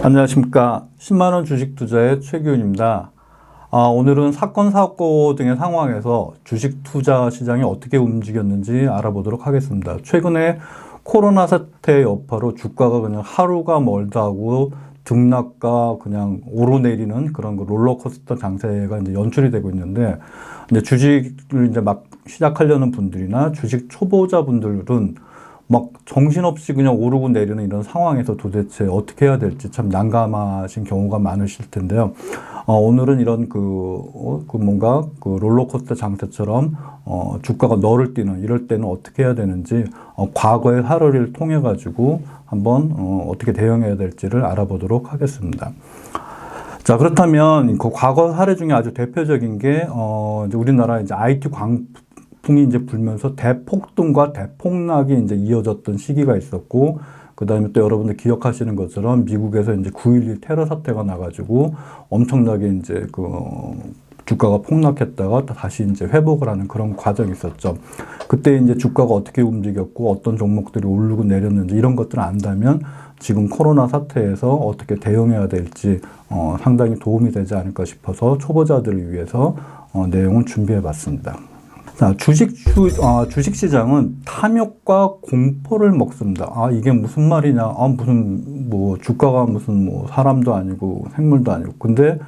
안녕하십니까. 10만원 주식 투자의 최기훈입니다. 오늘은 사건, 사고 등의 상황에서 주식 투자 시장이 어떻게 움직였는지 알아보도록 하겠습니다. 최근에 코로나 사태 여파로 주가가 그냥 하루가 멀다 하고 등락과 그냥 오르내리는 그런 롤러코스터 장세가 이제 연출이 되고 있는데, 이제 주식을 이제 막 시작하려는 분들이나 주식 초보자분들은 막 정신없이 그냥 오르고 내리는 이런 상황에서 도대체 어떻게 해야 될지 참 난감하신 경우가 많으실 텐데요. 오늘은 이런 뭔가 롤러코스터 장세처럼 주가가 너를 뛰는 이럴 때는 어떻게 해야 되는지 과거의 사례를 통해 가지고 한번 어떻게 대응해야 될지를 알아보도록 하겠습니다. 자, 그렇다면 그 과거 사례 중에 아주 대표적인 게 이제 우리나라 이제 IT 광풍이 이제 불면서 대폭등과 대폭락이 이제 이어졌던 시기가 있었고, 그 다음에 또 여러분들 기억하시는 것처럼 미국에서 이제 9.11 테러 사태가 나가지고 엄청나게 이제 주가가 폭락했다가 다시 이제 회복을 하는 그런 과정이 있었죠. 그때 이제 주가가 어떻게 움직였고 어떤 종목들이 오르고 내렸는지 이런 것들을 안다면 지금 코로나 사태에서 어떻게 대응해야 될지 상당히 도움이 되지 않을까 싶어서 초보자들을 위해서 내용을 준비해 봤습니다. 자, 주식시장은 탐욕과 공포를 먹습니다. 이게 무슨 말이냐. 주가가 사람도 아니고 생물도 아니고. 근데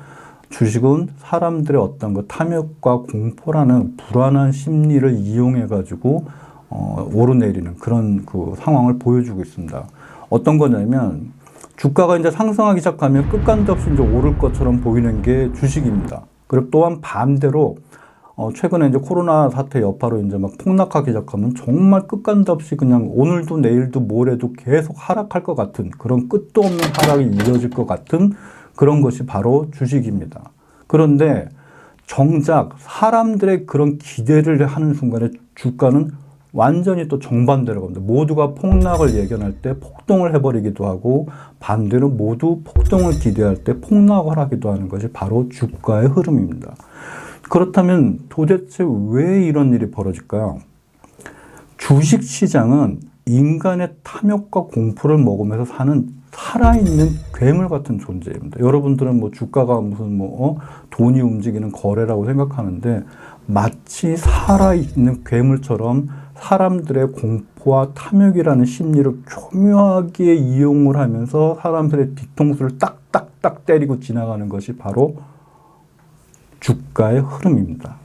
주식은 사람들의 어떤 탐욕과 공포라는 불안한 심리를 이용해가지고, 오르내리는 그런 상황을 보여주고 있습니다. 어떤 거냐면, 주가가 이제 상승하기 시작하면 끝간도 없이 이제 오를 것처럼 보이는 게 주식입니다. 그리고 또한 반대로, 최근에 이제 코로나 사태 여파로 이제 막 폭락하기 시작하면 정말 끝간도 없이 그냥 오늘도 내일도 모레도 계속 하락할 것 같은 그런 끝도 없는 하락이 이어질 것 같은 그런 것이 바로 주식입니다. 그런데 정작 사람들의 그런 기대를 하는 순간에 주가는 완전히 또 정반대로 갑니다. 모두가 폭락을 예견할 때 폭등을 해버리기도 하고, 반대로 모두 폭등을 기대할 때 폭락을 하기도 하는 것이 바로 주가의 흐름입니다. 그렇다면 도대체 왜 이런 일이 벌어질까요? 주식시장은 인간의 탐욕과 공포를 먹으면서 사는 살아있는 괴물 같은 존재입니다. 여러분들은 주가가 돈이 움직이는 거래라고 생각하는데, 마치 살아있는 괴물처럼 사람들의 공포와 탐욕이라는 심리를 교묘하게 이용을 하면서 사람들의 뒤통수를 딱딱딱 때리고 지나가는 것이 바로 주가의 흐름입니다.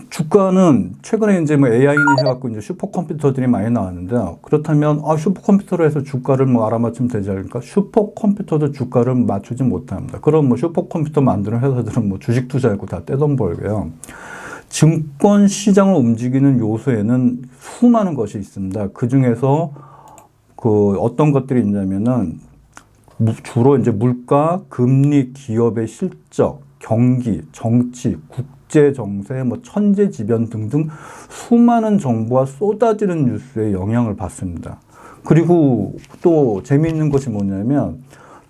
주가는 최근에 이제 AI니 해갖고 이제 슈퍼컴퓨터들이 많이 나왔는데요. 그렇다면, 슈퍼컴퓨터로 해서 주가를 알아맞히면 되지 않을까? 슈퍼컴퓨터도 주가를 맞추지 못합니다. 그럼 슈퍼컴퓨터 만드는 회사들은 주식 투자하고 다 떼돈 벌고요. 증권 시장을 움직이는 요소에는 수많은 것이 있습니다. 그 중에서 어떤 것들이 있냐면은, 주로 이제 물가, 금리, 기업의 실적, 경기, 정치, 국제 정세, 천재지변 등등 수많은 정보가 쏟아지는 뉴스에 영향을 받습니다. 그리고 또 재미있는 것이 뭐냐면,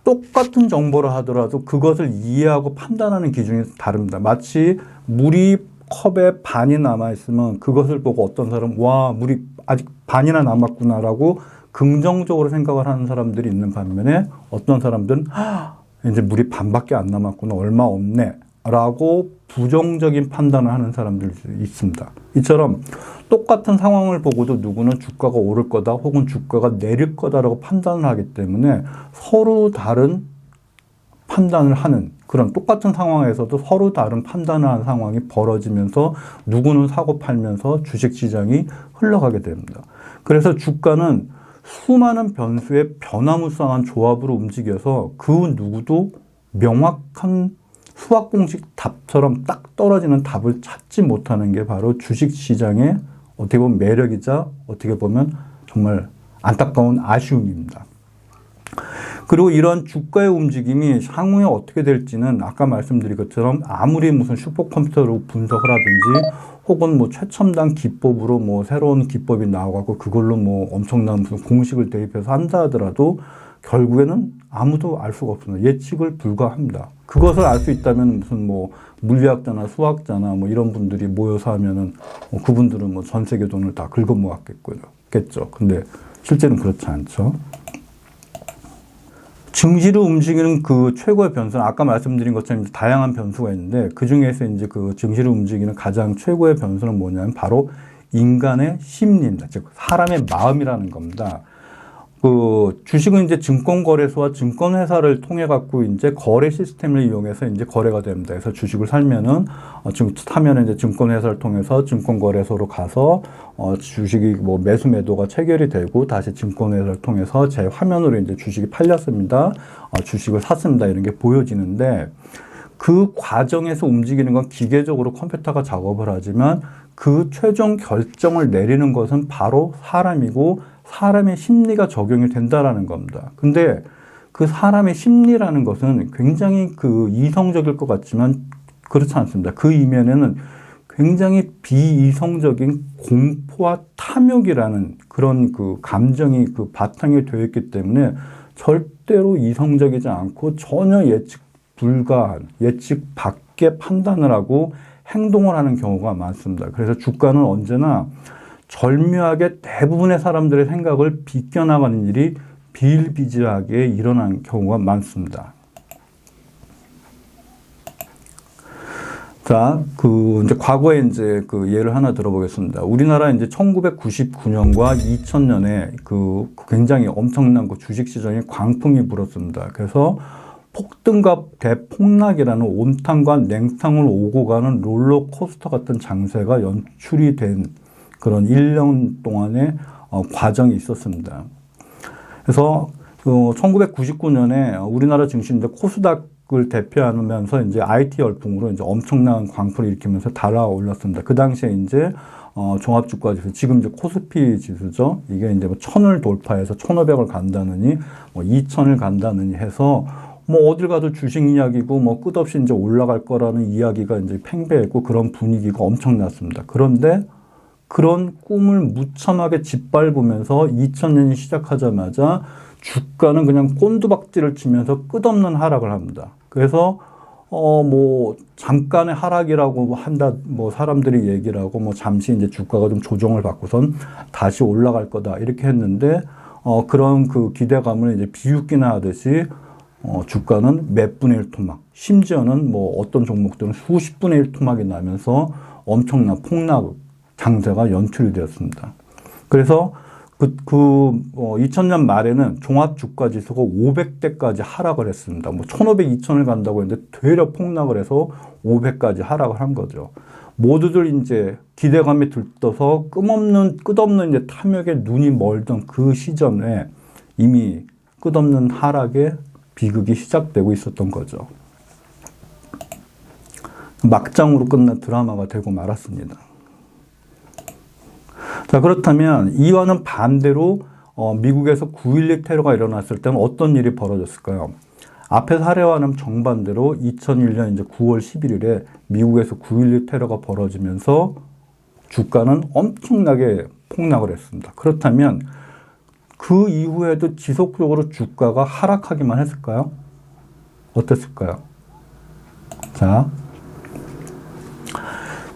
똑같은 정보를 하더라도 그것을 이해하고 판단하는 기준이 다릅니다. 마치 물이 컵에 반이 남아있으면 그것을 보고 어떤 사람은 물이 아직 반이나 남았구나라고 긍정적으로 생각을 하는 사람들이 있는 반면에, 어떤 사람들은 이제 물이 반밖에 안 남았구나, 얼마 없네 라고 부정적인 판단을 하는 사람들이 있습니다. 이처럼 똑같은 상황을 보고도 누구는 주가가 오를 거다 혹은 주가가 내릴 거다라고 판단을 하기 때문에 서로 다른 판단을 하는, 그런 똑같은 상황에서도 서로 다른 판단을 하는 상황이 벌어지면서 누구는 사고 팔면서 주식시장이 흘러가게 됩니다. 그래서 주가는 수많은 변수의 변화무쌍한 조합으로 움직여서 그 누구도 명확한 수학 공식 답처럼 딱 떨어지는 답을 찾지 못하는 게 바로 주식시장의 어떻게 보면 매력이자 어떻게 보면 정말 안타까운 아쉬움입니다. 그리고 이런 주가의 움직임이 향후에 어떻게 될지는 아까 말씀드린 것처럼 아무리 무슨 슈퍼컴퓨터로 분석을 하든지 혹은 최첨단 기법으로 새로운 기법이 나와갖고 그걸로 엄청난 무슨 공식을 대입해서 한다 하더라도 결국에는 아무도 알 수가 없습니다. 예측을 불가합니다. 그것을 알 수 있다면 무슨 물리학자나 수학자나 이런 분들이 모여서 하면은 그분들은 전 세계 돈을 다 긁어모았겠죠. 근데 실제는 그렇지 않죠. 증시를 움직이는 그 최고의 변수는 아까 말씀드린 것처럼 다양한 변수가 있는데 그 중에서 이제 그 증시를 움직이는 가장 최고의 변수는 뭐냐면 바로 인간의 심리입니다. 즉 사람의 마음이라는 겁니다. 그 주식은 이제 증권거래소와 증권회사를 통해 갖고 이제 거래 시스템을 이용해서 이제 거래가 됩니다. 그래서 주식을 사면은 사면은 이제 증권회사를 통해서 증권거래소로 가서 주식이 뭐 매수 매도가 체결이 되고 다시 증권회사를 통해서 제 화면으로 이제 주식이 팔렸습니다. 주식을 샀습니다. 이런 게 보여지는데 그 과정에서 움직이는 건 기계적으로 컴퓨터가 작업을 하지만 그 최종 결정을 내리는 것은 바로 사람이고 사람의 심리가 적용이 된다라는 겁니다. 근데 그 사람의 심리라는 것은 굉장히 그 이성적일 것 같지만 그렇지 않습니다. 그 이면에는 굉장히 비이성적인 공포와 탐욕이라는 그런 그 감정이 그 바탕이 되어 있기 때문에 절대로 이성적이지 않고 전혀 예측 불가한, 예측 밖의 판단을 하고 행동을 하는 경우가 많습니다. 그래서 주가는 언제나 절묘하게 대부분의 사람들의 생각을 비껴나가는 일이 비일비재하게 일어난 경우가 많습니다. 자, 이제 과거에 이제 그 예를 하나 들어보겠습니다. 우리나라 이제 1999년과 2000년에 그 굉장히 엄청난 그 주식 시장에 광풍이 불었습니다. 그래서 폭등과 대폭락이라는 온탕과 냉탕을 오고 가는 롤러코스터 같은 장세가 연출이 된 그런 1년 동안의 과정이 있었습니다. 그래서 1999년에 우리나라 증시인데 코스닥을 대표하면서 이제 IT 열풍으로 이제 엄청난 광풍을 일으키면서 달아올랐습니다. 그 당시에 이제 종합주가 지수, 지금 이제 코스피 지수죠. 이게 이제 뭐 1000을 돌파해서 1500을 간다느니, 뭐 2000을 간다느니 해서 뭐 어딜 가도 주식 이야기고 뭐 끝없이 이제 올라갈 거라는 이야기가 이제 팽배했고 그런 분위기가 엄청났습니다. 그런데 그런 꿈을 무참하게 짓밟으면서 2000년이 시작하자마자 주가는 그냥 꼰두박질을 치면서 끝없는 하락을 합니다. 그래서 뭐 잠깐의 하락이라고 한다, 뭐 사람들이 얘기를 하고 뭐 잠시 이제 주가가 좀 조정을 받고선 다시 올라갈 거다 이렇게 했는데 그런 그 기대감을 이제 비웃기나 하듯이 주가는 몇 분의 1 토막, 심지어는 뭐 어떤 종목들은 수십 분의 1 토막이 나면서 엄청난 폭락 장세가 연출이 되었습니다. 그래서 2000년 말에는 종합주가지수가 500대까지 하락을 했습니다. 뭐 1500, 2000을 간다고 했는데 되려 폭락을 해서 500까지 하락을 한 거죠. 모두들 이제 기대감이 들떠서 끝없는 이제 탐욕에 눈이 멀던 그 시점에 이미 끝없는 하락의 비극이 시작되고 있었던 거죠. 막장으로 끝난 드라마가 되고 말았습니다. 자, 그렇다면 이와는 반대로 미국에서 9.11 테러가 일어났을 때는 어떤 일이 벌어졌을까요? 앞의 사례와는 정반대로 2001년 이제 9월 11일에 미국에서 9.11 테러가 벌어지면서 주가는 엄청나게 폭락을 했습니다. 그렇다면 그 이후에도 지속적으로 주가가 하락하기만 했을까요? 어땠을까요? 자,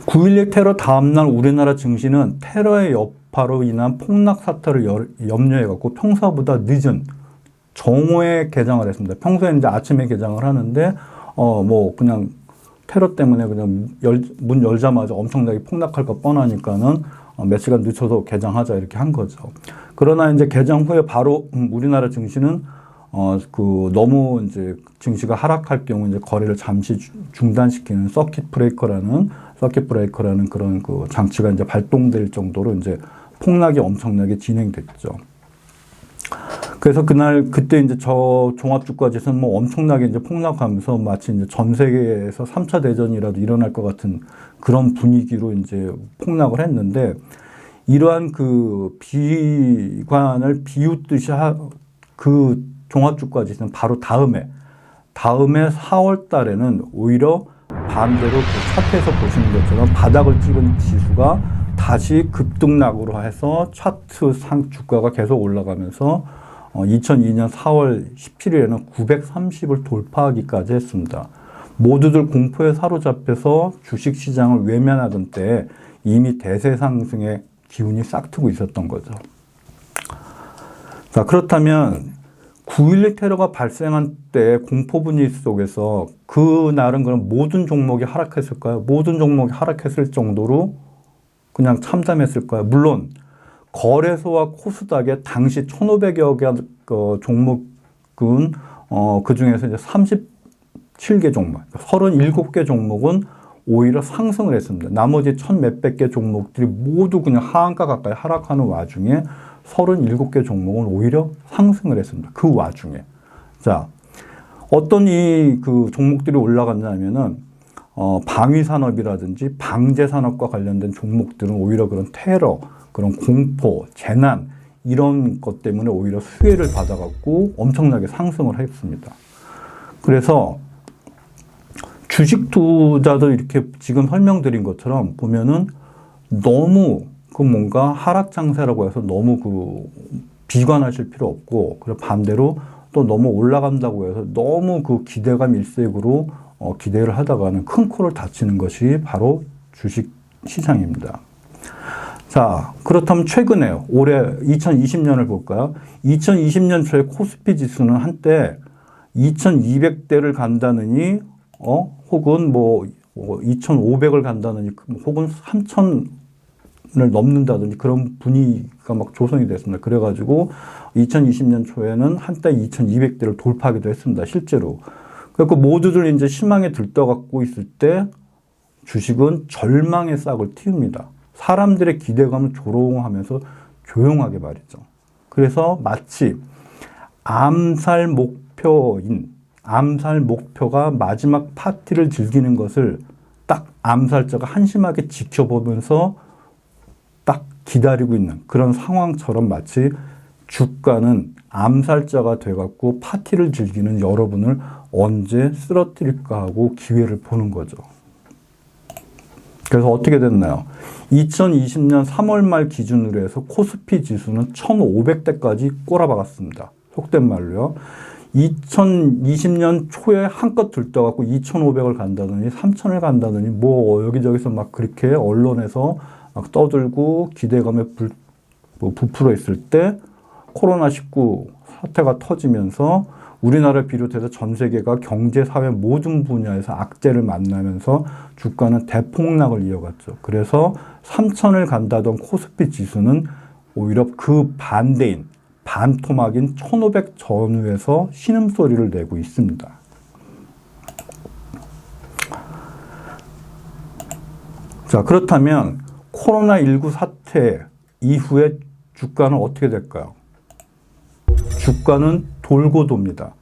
9.11 테러 다음날 우리나라 증시는 테러의 여파로 인한 폭락 사태를 염려해갖고 평소보다 늦은 정오에 개장을 했습니다. 평소에 이제 아침에 개장을 하는데, 뭐, 그냥 테러 때문에 그냥 문 열자마자 엄청나게 폭락할 거 뻔하니까는 몇 시간 늦춰서 개장하자 이렇게 한 거죠. 그러나 이제 개장 후에 바로 우리나라 증시는 너무 이제 증시가 하락할 경우 이제 거래를 잠시 중단시키는 서킷 브레이커라는 그런 그 장치가 이제 발동될 정도로 이제 폭락이 엄청나게 진행됐죠. 그래서 그때 이제 종합주가지수는 뭐 엄청나게 이제 폭락하면서 마치 이제 전 세계에서 3차 대전이라도 일어날 것 같은 그런 분위기로 이제 폭락을 했는데 이러한 그 비관을 비웃듯이 그 종합주가지수는 바로 다음에 4월 달에는 오히려 반대로 그 차트에서 보시는 것처럼 바닥을 찍은 지수가 다시 급등락으로 해서 차트 주가가 계속 올라가면서 2002년 4월 17일에는 930을 돌파하기까지 했습니다. 모두들 공포에 사로잡혀서 주식시장을 외면하던 때에 이미 대세 상승의 기운이 싹트고 있었던 거죠. 자, 그렇다면 9.11 테러가 발생한 때 공포 분위 속에서 그날은 그럼 모든 종목이 하락했을까요? 모든 종목이 하락했을 정도로 그냥 참담했을까요? 물론 거래소와 코스닥의 당시 1,500여 개 종목은 그 중에서 이제 37개 종목, 37개 종목은 오히려 상승을 했습니다. 나머지 1,000몇백 개 종목들이 모두 그냥 하한가 가까이 하락하는 와중에 37개 종목은 오히려 상승을 했습니다. 그 와중에. 자, 어떤 그 종목들이 올라갔냐면은, 방위산업이라든지 방재산업과 관련된 종목들은 오히려 그런 테러, 그런 공포, 재난, 이런 것 때문에 오히려 수혜를 받아갖고 엄청나게 상승을 했습니다. 그래서 주식 투자도 이렇게 지금 설명드린 것처럼 보면은 너무 그 뭔가 하락 장세라고 해서 너무 비관하실 필요 없고, 그리고 반대로 또 너무 올라간다고 해서 너무 기대감 일색으로 기대를 하다가는 큰 코를 다치는 것이 바로 주식 시장입니다. 자, 그렇다면 최근에 올해 2020년을 볼까요? 2020년 초에 코스피 지수는 한때 2200대를 간다느니, 혹은 2500을 간다느니, 혹은 3000을 넘는다든지 그런 분위기가 막 조성이 됐습니다. 그래가지고 2020년 초에는 한때 2200대를 돌파하기도 했습니다. 실제로. 그래서 모두들 이제 희망에 들떠갖고 있을 때 주식은 절망의 싹을 틔웁니다. 사람들의 기대감을 조롱하면서 조용하게 말이죠. 그래서 마치 암살 목표가 마지막 파티를 즐기는 것을 딱 암살자가 한심하게 지켜보면서 딱 기다리고 있는 그런 상황처럼 마치 주가는 암살자가 돼갖고 파티를 즐기는 여러분을 언제 쓰러뜨릴까 하고 기회를 보는 거죠. 그래서 어떻게 됐나요? 2020년 3월 말 기준으로 해서 코스피 지수는 1,500대까지 꼬라박았습니다. 속된 말로요. 2020년 초에 한껏 들떠갖고 2,500을 간다더니 3,000을 간다더니 여기저기서 막 그렇게 언론에서 막 떠들고 기대감에 부풀어 있을 때 코로나19 사태가 터지면서 우리나라를 비롯해서 전 세계가 경제, 사회 모든 분야에서 악재를 만나면서 주가는 대폭락을 이어갔죠. 그래서 3,000을 간다던 코스피 지수는 오히려 그 반대인 반토막인 1,500 전후에서 신음소리를 내고 있습니다. 자, 그렇다면 코로나19 사태 이후에 주가는 어떻게 될까요? 주가는 돌고 돕니다.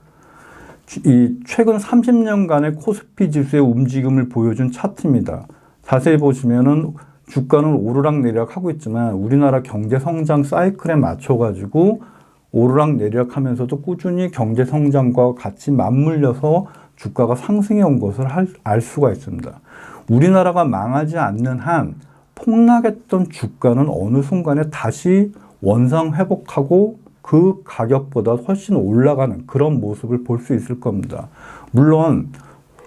최근 30년간의 코스피 지수의 움직임을 보여준 차트입니다. 자세히 보시면은 주가는 오르락내리락 하고 있지만 우리나라 경제 성장 사이클에 맞춰가지고 오르락내리락 하면서도 꾸준히 경제 성장과 같이 맞물려서 주가가 상승해 온 것을 알 수가 있습니다. 우리나라가 망하지 않는 한 폭락했던 주가는 어느 순간에 다시 원상 회복하고 그 가격보다 훨씬 올라가는 그런 모습을 볼 수 있을 겁니다. 물론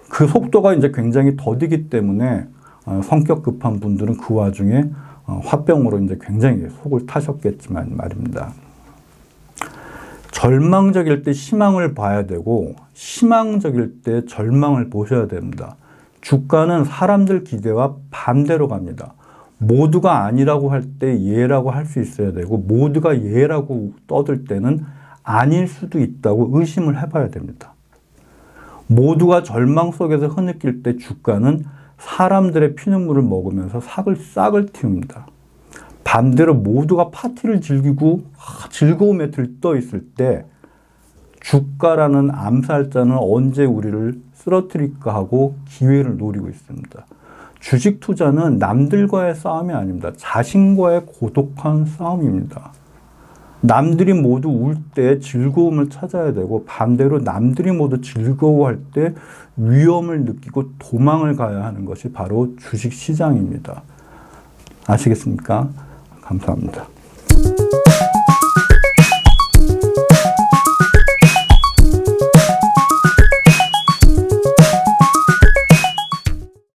그 속도가 이제 굉장히 더디기 때문에 성격 급한 분들은 그 와중에 화병으로 이제 굉장히 속을 타셨겠지만 말입니다. 절망적일 때 희망을 봐야 되고 희망적일 때 절망을 보셔야 됩니다. 주가는 사람들 기대와 반대로 갑니다. 모두가 아니라고 할 때 예라고 할 수 있어야 되고 모두가 예라고 떠들 때는 아닐 수도 있다고 의심을 해봐야 됩니다. 모두가 절망 속에서 흐느낄 때 주가는 사람들의 피눈물을 먹으면서 싹을 틔웁니다. 반대로 모두가 파티를 즐기고 즐거움에 들떠 있을 때 주가라는 암살자는 언제 우리를 쓰러뜨릴까 하고 기회를 노리고 있습니다. 주식 투자는 남들과의 싸움이 아닙니다. 자신과의 고독한 싸움입니다. 남들이 모두 울 때 즐거움을 찾아야 되고 반대로 남들이 모두 즐거워할 때 위험을 느끼고 도망을 가야 하는 것이 바로 주식 시장입니다. 아시겠습니까? 감사합니다.